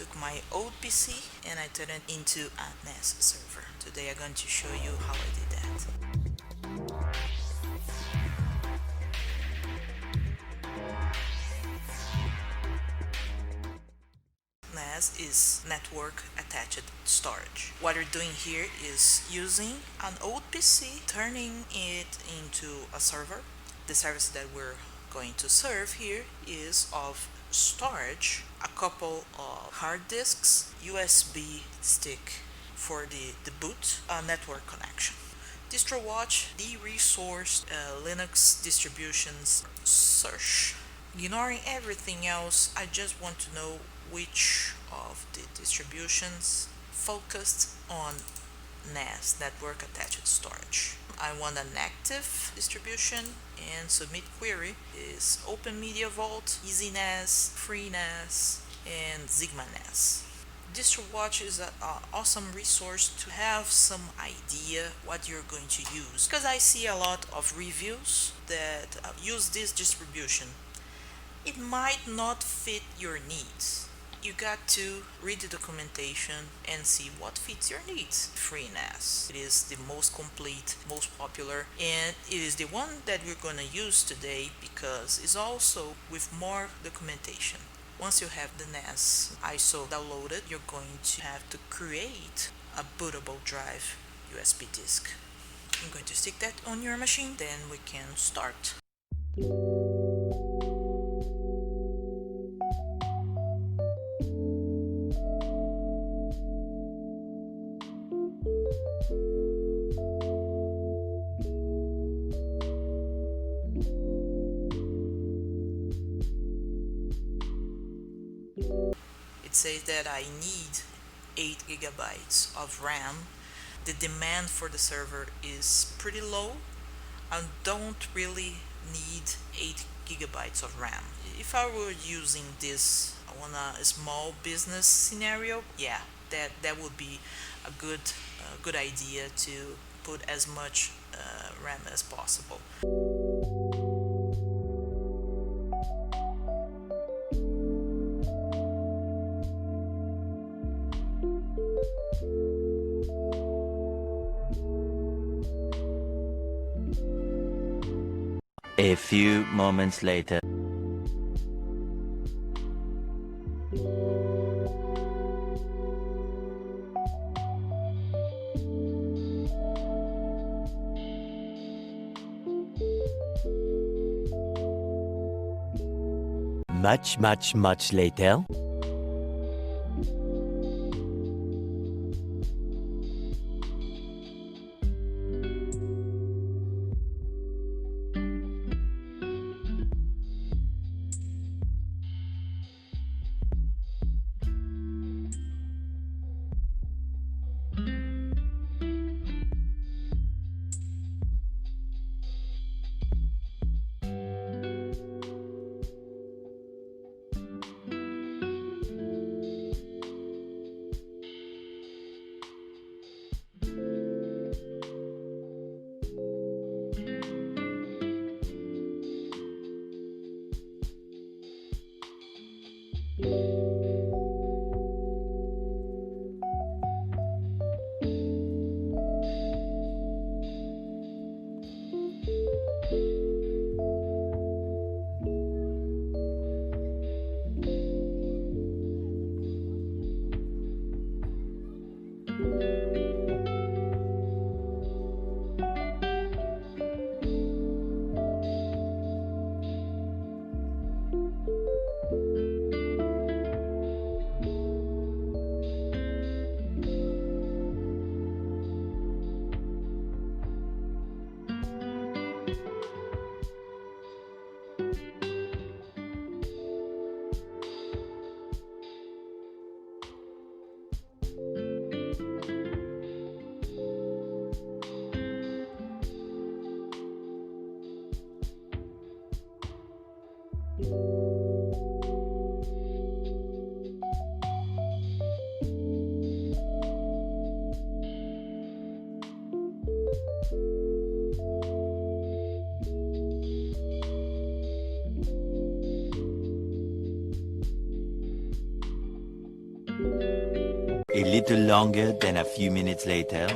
took my old PC and I turned it into a NAS server. Today I'm going to show you how I did that. NAS is network attached storage. What you're doing here is using an old PC, turning it into a server. The service that we're going to serve here is of storage, a couple of hard disks, USB stick for the boot, a network connection. DistroWatch, the resourced Linux distributions search. Ignoring everything else, I just want to know which of the distributions focused on NAS, network attached storage. I want an active distribution and submit query is Open Media Vault, EasyNAS, FreeNAS, and Sigma NAS. DistroWatch is an awesome resource to have some idea what you're going to use, because I see a lot of reviews that use this distribution. It might not fit your needs. You got to read the documentation and see what fits your needs. FreeNAS. It is the most complete, most popular, and it is the one that we're going to use today because it's also with more documentation. Once you have the NAS ISO downloaded, you're going to have to create a bootable drive USB disk. I'm going to stick that on your machine, then we can start. It says that I need 8 gigabytes of RAM. The demand for the server is pretty low. I don't really need 8 gigabytes of RAM. If I were using this on a small business scenario, yeah, that would be a good idea to put as much RAM as possible. A few moments later. Much later. A little longer than a few minutes later.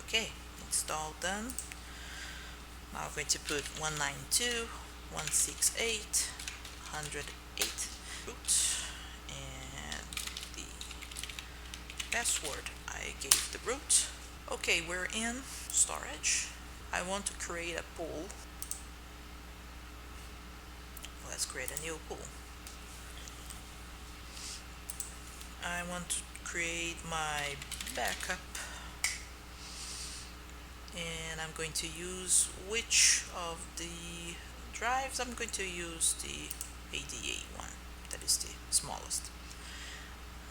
Okay, install done. Now I'm going to put 192.168.108 root, and the password I gave the root. Okay, we're in storage. I want to create a pool. Let's create a new pool. I want to create my backup, and I'm going to use which of the drives. I'm going to use the ADA one, that is the smallest.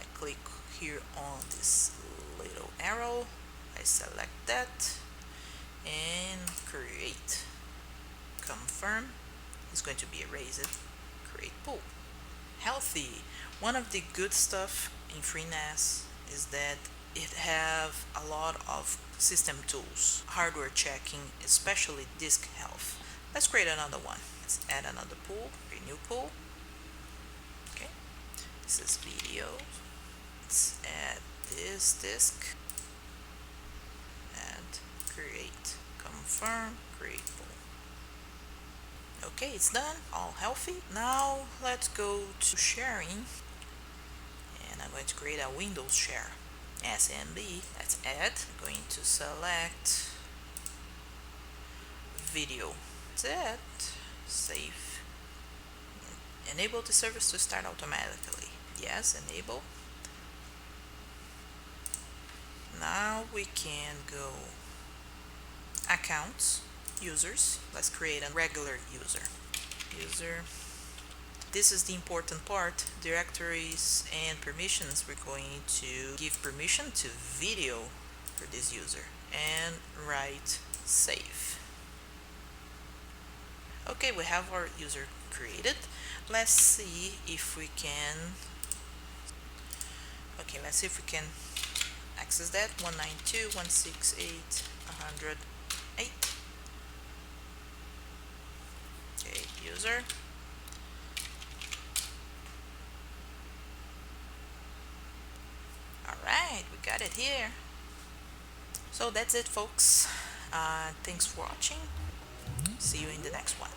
I click here on this little arrow, I select that and create. Confirm. It's going to be erased. Create pool. Healthy. One of the good stuff in FreeNAS is that it have a lot of system tools, hardware checking, especially disk health. Let's create another one. Let's add another pool, a new pool. Okay, this is video. Let's add this disk and create. Confirm, create pool. Okay, it's done, all healthy. Now let's go to sharing, and I'm going to create a Windows share. SMB, let's add. I'm going to select video. That's it. Save. Enable the service to start automatically. Yes, enable. Now we can go accounts, users. Let's create a regular user. User. This is the important part, directories and permissions. We're going to give permission to video for this user and write save. Okay, we have our user created. Let's see if we can access that. 192.168.108. Okay, user. Alright, we got it here. So that's it, folks. Thanks for watching. See you in the next one.